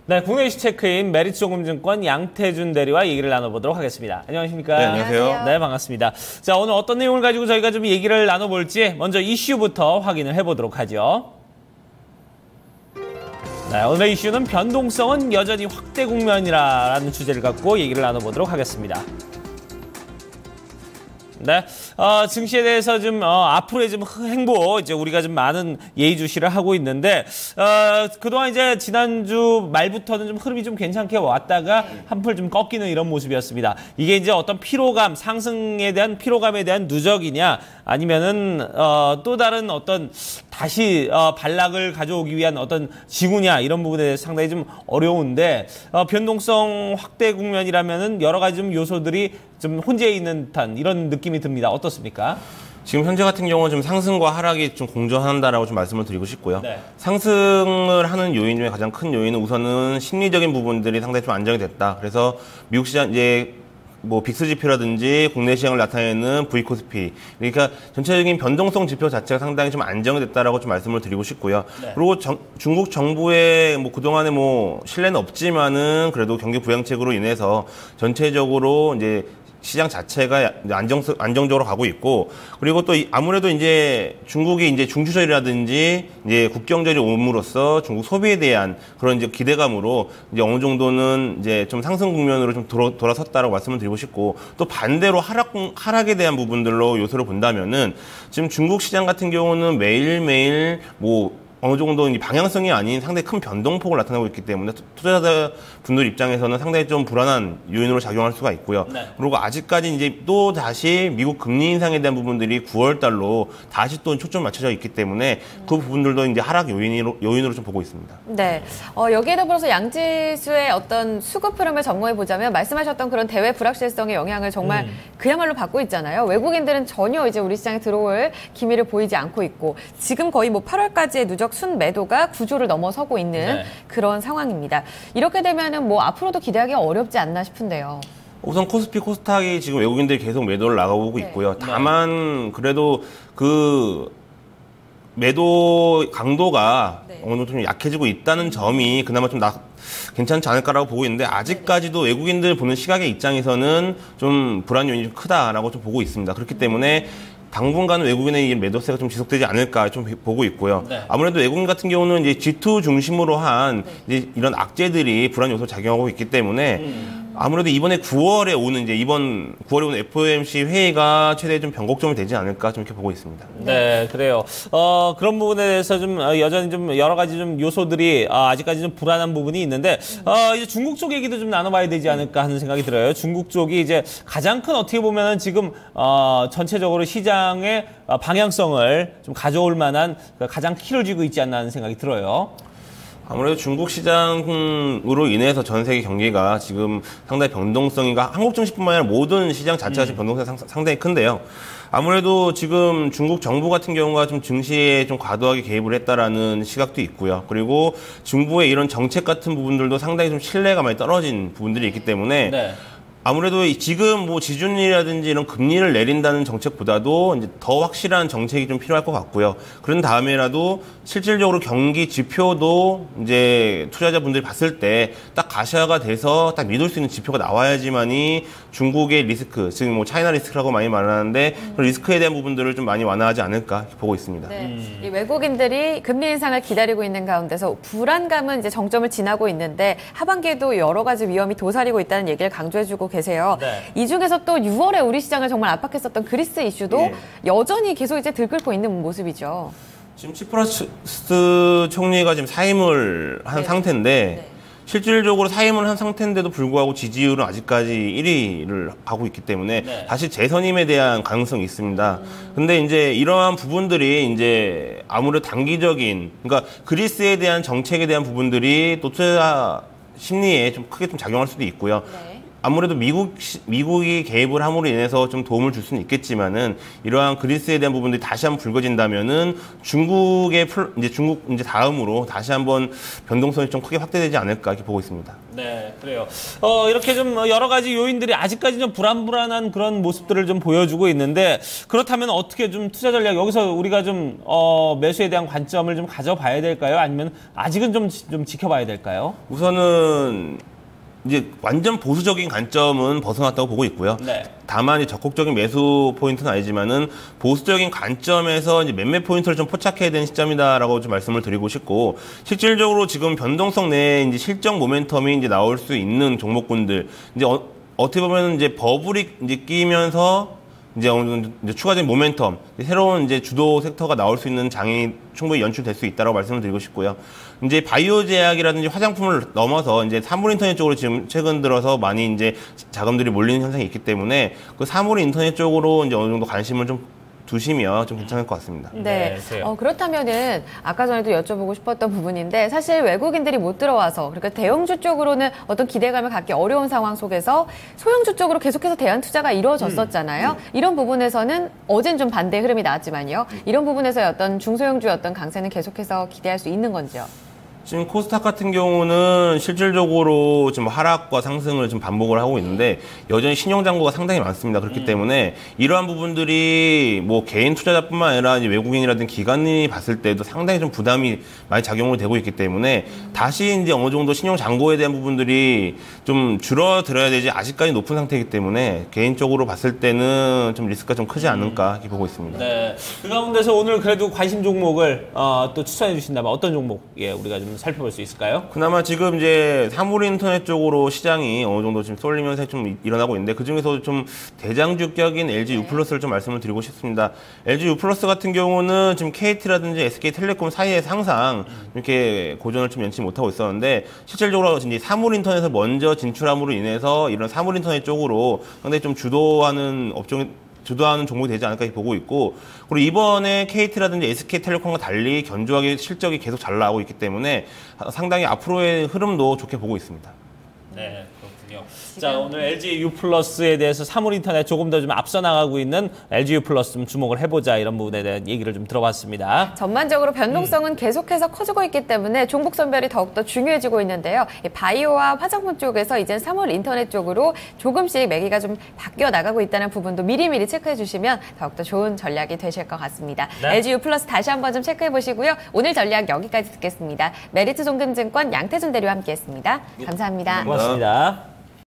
네, 국내 이슈 체크인 메리츠조금증권 양태준 대리와 얘기를 나눠보도록 하겠습니다. 안녕하십니까? 네, 안녕하세요. 네, 반갑습니다. 자, 오늘 어떤 내용을 가지고 저희가 좀 얘기를 나눠볼지 먼저 이슈부터 확인을 해보도록 하죠. 네, 오늘의 이슈는 변동성은 여전히 확대 국면이라는 주제를 갖고 얘기를 나눠보도록 하겠습니다. 네, 증시에 대해서 좀 앞으로의 좀 행보 이제 우리가 좀 많은 예의주시를 하고 있는데 그동안 이제 지난주 말부터는 좀 흐름이 좀 괜찮게 왔다가 한풀 좀 꺾이는 이런 모습이었습니다. 이게 이제 어떤 피로감, 상승에 대한 피로감에 대한 누적이냐 아니면은 또 다른 어떤 다시 반락을 가져오기 위한 어떤 징후냐 이런 부분에 대해서 상당히 좀 어려운데 변동성 확대 국면이라면은 여러 가지 좀 요소들이 좀 혼재해 있는 듯한 이런 느낌이 듭니다. 어떻습니까? 지금 현재 같은 경우는 좀 상승과 하락이 좀 공존한다라고 좀 말씀을 드리고 싶고요. 네. 상승을 하는 요인 중에 가장 큰 요인은 우선은 심리적인 부분들이 상당히 좀 안정이 됐다. 그래서 미국 시장 이제 뭐 빅스 지표라든지 국내 시장을 나타내는 V코스피, 그러니까 전체적인 변동성 지표 자체가 상당히 좀 안정이 됐다라고 좀 말씀을 드리고 싶고요. 네. 그리고 중국 정부의 뭐 그동안에 뭐 신뢰는 없지만은 그래도 경기 부양책으로 인해서 전체적으로 이제 시장 자체가 안정적으로 가고 있고, 그리고 또 아무래도 이제 중국이 이제 중추절이라든지 이제 국경절이 옴으로써 중국 소비에 대한 그런 이제 기대감으로 이제 어느 정도는 이제 좀 상승 국면으로 좀 돌아섰다라고 말씀을 드리고 싶고, 또 반대로 하락에 대한 부분들로 요소를 본다면은 지금 중국 시장 같은 경우는 매일매일 뭐 어느 정도 방향성이 아닌 상당히 큰 변동폭을 나타내고 있기 때문에 투자자 분들 입장에서는 상당히 좀 불안한 요인으로 작용할 수가 있고요. 네. 그리고 아직까지 이제 또 다시 미국 금리 인상에 대한 부분들이 9월 달로 다시 또 초점 맞춰져 있기 때문에 그 부분들도 이제 하락 요인으로 좀 보고 있습니다. 네. 여기에 더불어서 양지수의 어떤 수급 흐름을 점검해 보자면 말씀하셨던 그런 대외 불확실성의 영향을 정말 그야말로 받고 있잖아요. 외국인들은 전혀 이제 우리 시장에 들어올 기미를 보이지 않고 있고, 지금 거의 뭐 8월까지의 누적 순매도가 9조를 넘어서고 있는 그런 상황입니다. 이렇게 되면은 뭐 앞으로도 기대하기 어렵지 않나 싶은데요. 우선 코스피, 코스닥이 지금 외국인들이 계속 매도를 나가보고 있고요. 다만 그래도 그 매도 강도가 어느 정도 좀 약해지고 있다는 점이 그나마 좀 괜찮지 않을까라고 보고 있는데, 아직까지도 외국인들 보는 시각의 입장에서는 좀 불안 요인이 좀 크다라고 좀 보고 있습니다. 그렇기 때문에 당분간은 외국인의 매도세가 좀 지속되지 않을까 좀 보고 있고요. 네. 아무래도 외국인 같은 경우는 이제 G2 중심으로 한 이제 이런 악재들이 불안 요소 작용하고 있기 때문에 아무래도 이번 9월에 오는 FOMC 회의가 최대 좀 변곡점이 되지 않을까 좀 이렇게 보고 있습니다. 네, 그래요. 그런 부분에 대해서 좀 여전히 좀 여러 가지 좀 요소들이 아직까지 좀 불안한 부분이 있는데 이제 중국 쪽 얘기도 좀 나눠봐야 되지 않을까 하는 생각이 들어요. 중국 쪽이 이제 가장 큰 어떻게 보면은 지금 전체적으로 시장의 방향성을 좀 가져올 만한 가장 키를 쥐고 있지 않나 하는 생각이 들어요. 아무래도 중국 시장으로 인해서 전 세계 경기가 지금 상당히 변동성이가 한국 증시뿐만 아니라 모든 시장 자체가 지금 변동성이 상당히 큰데요. 아무래도 지금 중국 정부 같은 경우가 좀 증시에 좀 과도하게 개입을 했다라는 시각도 있고요. 그리고 정부의 이런 정책 같은 부분들도 상당히 좀 신뢰가 많이 떨어진 부분들이 있기 때문에 아무래도 지금 뭐 지준이라든지 이런 금리를 내린다는 정책보다도 이제 더 확실한 정책이 좀 필요할 것 같고요. 그런 다음에라도 실질적으로 경기 지표도 이제 투자자분들이 봤을 때 딱 가시화가 돼서 딱 믿을 수 있는 지표가 나와야지만이 중국의 리스크, 지금 뭐 차이나 리스크라고 많이 말하는데 그 리스크에 대한 부분들을 좀 많이 완화하지 않을까 보고 있습니다. 네. 이 외국인들이 금리 인상을 기다리고 있는 가운데서 불안감은 이제 정점을 지나고 있는데 하반기에도 여러 가지 위험이 도사리고 있다는 얘기를 강조해주고 계세요. 이 중에서 또 6월에 우리 시장을 정말 압박했었던 그리스 이슈도 여전히 계속 이제 들끓고 있는 모습이죠. 지금 치프라스 총리가 지금 사임을 한 상태인데 실질적으로 사임을 한 상태인데도 불구하고 지지율은 아직까지 1위를 하고 있기 때문에 다시 재선임에 대한 가능성이 있습니다. 근데 이제 이러한 부분들이 이제 아무래도 단기적인, 그러니까 그리스에 대한 정책에 대한 부분들이 또 투자 심리에 좀 크게 좀 작용할 수도 있고요. 아무래도 미국이 개입을 함으로 인해서 좀 도움을 줄 수는 있겠지만은 이러한 그리스에 대한 부분들이 다시 한번 불거진다면은 중국 이제 다음으로 다시 한번 변동성이 좀 크게 확대되지 않을까 이렇게 보고 있습니다. 네, 그래요. 이렇게 좀 여러 가지 요인들이 아직까지 좀 불안불안한 그런 모습들을 좀 보여주고 있는데 그렇다면 어떻게 좀 투자 전략 여기서 우리가 좀 매수에 대한 관점을 좀 가져봐야 될까요? 아니면 아직은 좀 지켜봐야 될까요? 우선은 이제 완전 보수적인 관점은 벗어났다고 보고 있고요. 네. 다만 적극적인 매수 포인트는 아니지만은 보수적인 관점에서 이제 매매 포인트를 좀 포착해야 되는 시점이다라고 좀 말씀을 드리고 싶고, 실질적으로 지금 변동성 내에 이제 실적 모멘텀이 이제 나올 수 있는 종목군들, 이제 어떻게 보면 이제 버블이 이제 끼면서 이제 어느 정도 이제 추가적인 모멘텀, 새로운 이제 주도 섹터가 나올 수 있는 장이 충분히 연출될 수 있다라고 말씀을 드리고 싶고요. 이제 바이오 제약이라든지 화장품을 넘어서 이제 사물 인터넷 쪽으로 지금 최근 들어서 많이 이제 자금들이 몰리는 현상이 있기 때문에 그 사물 인터넷 쪽으로 이제 어느 정도 관심을 좀 두시면 좀 괜찮을 것 같습니다. 네. 그렇다면은 아까 전에도 여쭤보고 싶었던 부분인데 사실 외국인들이 못 들어와서 그러니까 대형주 쪽으로는 어떤 기대감을 갖기 어려운 상황 속에서 소형주 쪽으로 계속해서 대안 투자가 이루어졌었잖아요. 이런 부분에서는 어젠 좀 반대 흐름이 나왔지만요. 이런 부분에서의 어떤 중소형주의 어떤 강세는 계속해서 기대할 수 있는 건지요? 지금 코스닥 같은 경우는 실질적으로 지금 하락과 상승을 좀 반복을 하고 있는데 여전히 신용장고가 상당히 많습니다. 그렇기 때문에 이러한 부분들이 뭐 개인 투자자뿐만 아니라 이제 외국인이라든지 기관이 봤을 때도 상당히 좀 부담이 많이 작용을 되고 있기 때문에 다시 이제 어느 정도 신용장고에 대한 부분들이 좀 줄어들어야 되지 아직까지 높은 상태이기 때문에 개인적으로 봤을 때는 좀 리스크가 좀 크지 않을까 이렇게 보고 있습니다. 네. 그 가운데서 오늘 그래도 관심 종목을 또 추천해 주신다면 어떤 종목 우리가 좀 살펴볼 수 있을까요? 그나마 지금 이제 사물 인터넷 쪽으로 시장이 어느 정도 지금 쏠리면서 좀 일어나고 있는데 그 중에서 좀 대장주격인 LG U+를 좀 말씀을 드리고 싶습니다. LG U+ 같은 경우는 지금 KT라든지 SK텔레콤 사이에서 항상 이렇게 고전을 좀 연치 못하고 있었는데 실질적으로 이제 사물 인터넷을 먼저 진출함으로 인해서 이런 사물 인터넷 쪽으로 상당히 좀 주도하는 종목이 되지 않을까 보고 있고, 그리고 이번에 KT라든지 SK텔레콤과 달리 견조하게 실적이 계속 잘 나오고 있기 때문에 상당히 앞으로의 흐름도 좋게 보고 있습니다. 네, 그렇군요. 자, 오늘 LG U+에 대해서 사물인터넷 조금 더 좀 앞서 나가고 있는 LG U+ 좀 주목을 해보자, 이런 부분에 대한 얘기를 좀 들어봤습니다. 전반적으로 변동성은 계속해서 커지고 있기 때문에 종목 선별이 더욱더 중요해지고 있는데요. 바이오와 화장품 쪽에서 이제 사물 인터넷 쪽으로 조금씩 매기가 좀 바뀌어 나가고 있다는 부분도 미리미리 체크해 주시면 더욱더 좋은 전략이 되실 것 같습니다. 네. LG U+ 다시 한번 좀 체크해 보시고요. 오늘 전략 여기까지 듣겠습니다. 메리트 종금증권 양태준 대리와 함께했습니다. 감사합니다. 고맙습니다.